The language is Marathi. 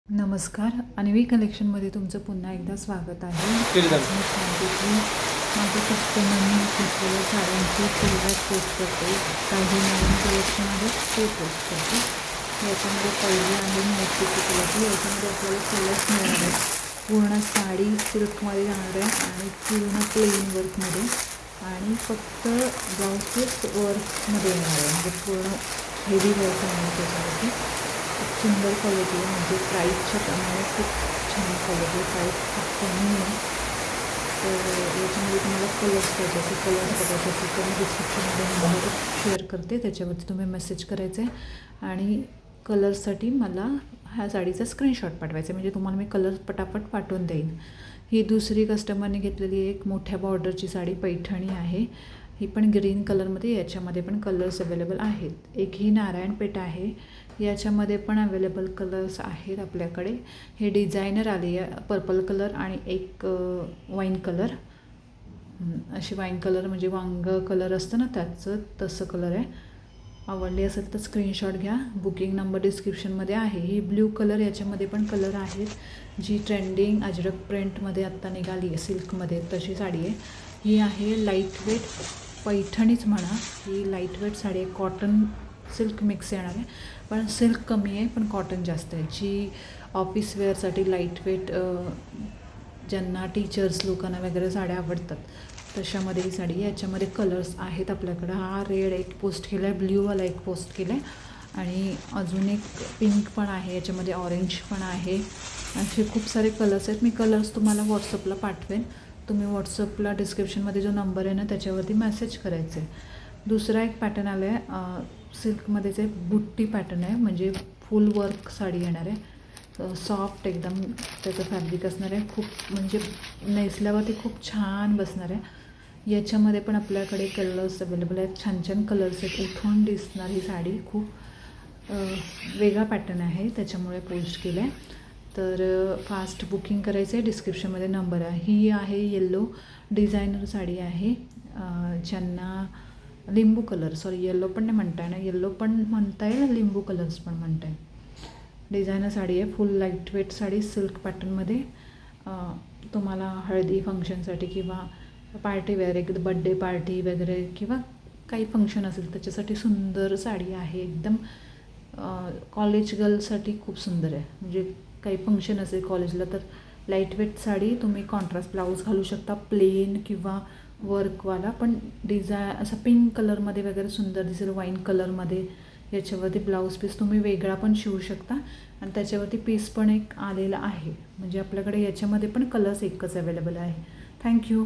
नमस्कार. अन्वी कलेक्शनमध्ये तुमचं पुन्हा एकदा स्वागत आहे. केली जाते. मी सांगते की माझ्या कस्टमरनी घेतलेल्या साड्यांची सुरुवात पोस्ट करते. काही नवीन कलेक्शन आहे ते पोस्ट करते. याच्यामध्ये पहिली आहे मोठी कलरची. याच्यामध्ये आपल्याला कलर्स मिळणार आहेत. पूर्ण साडी सिल्कमध्ये जाणार आहे आणि पूर्ण प्लेन वर्कमध्ये आणि फक्त ब्लाऊज पीस वर्कमध्ये येणार आहे. म्हणजे पूर्ण हेवी वर्क आहे त्याच्यावरती. खूप सुंदर क्वालिटी आहे. म्हणजे प्राईसच्या प्रमाणे खूप छान क्वालिटी. प्राईस खूप कमी आहे. तर याच्यामध्ये तुम्हाला कलर्स पाहिजे असेल तर मी डिस्क्रिप्शनमध्ये नंबर शेअर करते. त्याच्यावरती तुम्ही मेसेज करायचं आहे आणि कलर्ससाठी मला ह्या साडीचा स्क्रीनशॉट पाठवायचा आहे. म्हणजे तुम्हाला मी कलर्स पटापट पाठवून देईन. ही दुसरी कस्टमरने घेतलेली एक मोठ्या बॉर्डरची साडी पैठणी आहे. ही पण ग्रीन कलरमध्ये. याच्यामध्ये पण कलर्स अवेलेबल आहेत. एक ही नारायणपेठ आहे. याच्यामध्ये पण अवेलेबल कलर्स आहेत आपल्याकडे. हे डिझायनर आली आहे पर्पल कलर आणि एक वाईन कलर. अशी वाईन कलर म्हणजे वांग कलर असतं ना त्याचं तसं कलर आहे. आवडली असेल तर स्क्रीनशॉट घ्या. बुकिंग नंबर डिस्क्रिप्शनमध्ये आहे. ही ब्ल्यू कलर याच्यामध्ये पण कलर आहेत. जी ट्रेंडिंग अजरक प्रिंटमध्ये आत्ता निघाली आहे सिल्कमध्ये तशी साडी आहे. ही आहे लाईटवेट पैठणीच म्हणा. ही लाईटवेट साडी आहे. कॉटन सिल्क मिक्स येणार आहे. पण सिल्क कमी आहे पण कॉटन जास्त आहे. जी ऑफिस वेअरसाठी लाईटवेट ज्यांना टीचर्स लोकांना वगैरे साड्या आवडतात तशामध्ये ही साडी आहे. याच्यामध्ये कलर्स आहेत आपल्याकडं. हा रेड एक पोस्ट केला आहे. ब्ल्यूवाला एक पोस्ट केला आहे आणि अजून एक पिंक पण आहे. याच्यामध्ये ऑरेंज पण आहे. असे खूप सारे कलर्स आहेत. मी कलर्स तुम्हाला व्हॉट्सअपला पाठवेन. तुम्ही व्हॉट्सअपला डिस्क्रिप्शनमध्ये जो नंबर आहे ना त्याच्यावरती मेसेज करायचं आहे. दुसरा एक पॅटर्न आला आहे सिल्कमध्येच आहे. बुट्टी पॅटर्न आहे. म्हणजे फुल वर्क साडी येणार आहे. सॉफ्ट एकदम त्याचं फॅब्रिक असणार आहे. खूप म्हणजे नेसल्यावरती खूप छान बसणार आहे. याच्यामध्ये पण आपल्याकडे कलर्स अवेलेबल आहेत. छान छान कलर्स आहेत. उठून दिसणार ही साडी. खूप वेगळा पॅटर्न आहे त्याच्यामुळे पोस्ट केलं आहे. तर फास्ट बुकिंग करायचं आहे. डिस्क्रिप्शनमध्ये नंबर आहे. ही आहे येल्लो डिझायनर साडी आहे. ज्यांना लिंबू कलर येल्लो पण नाही म्हणता येणार. येल्लो पण म्हणता येईल. लिंबू कलर्स पण म्हणता येईल. डिझायनर साडी आहे. फुल लाईटवेट साडी सिल्क पॅटर्नमध्ये. तुम्हाला हळदी फंक्शनसाठी किंवा पार्टीवेअर एक बड्डे पार्टी वगैरे किंवा काही फंक्शन असेल त्याच्यासाठी सुंदर साडी आहे. एकदम कॉलेज गर्लसाठी खूप सुंदर आहे. म्हणजे काही फंक्शन असेल कॉलेजला तर लाईटवेट साडी तुम्ही कॉन्ट्रास्ट ब्लाऊज घालू शकता. प्लेन किंवा वर्कवाला पण असा पिंक कलरमध्ये वगैरे सुंदर दिसेल. वाईन कलरमध्ये याच्यावरती ब्लाऊज पीस तुम्ही वेगळा पण शिवू शकता आणि त्याच्यावरती पीस पण एक आलेला आहे. म्हणजे आपल्याकडे याच्यामध्ये पण कलर्स एकच अवेलेबल आहे. थँक्यू.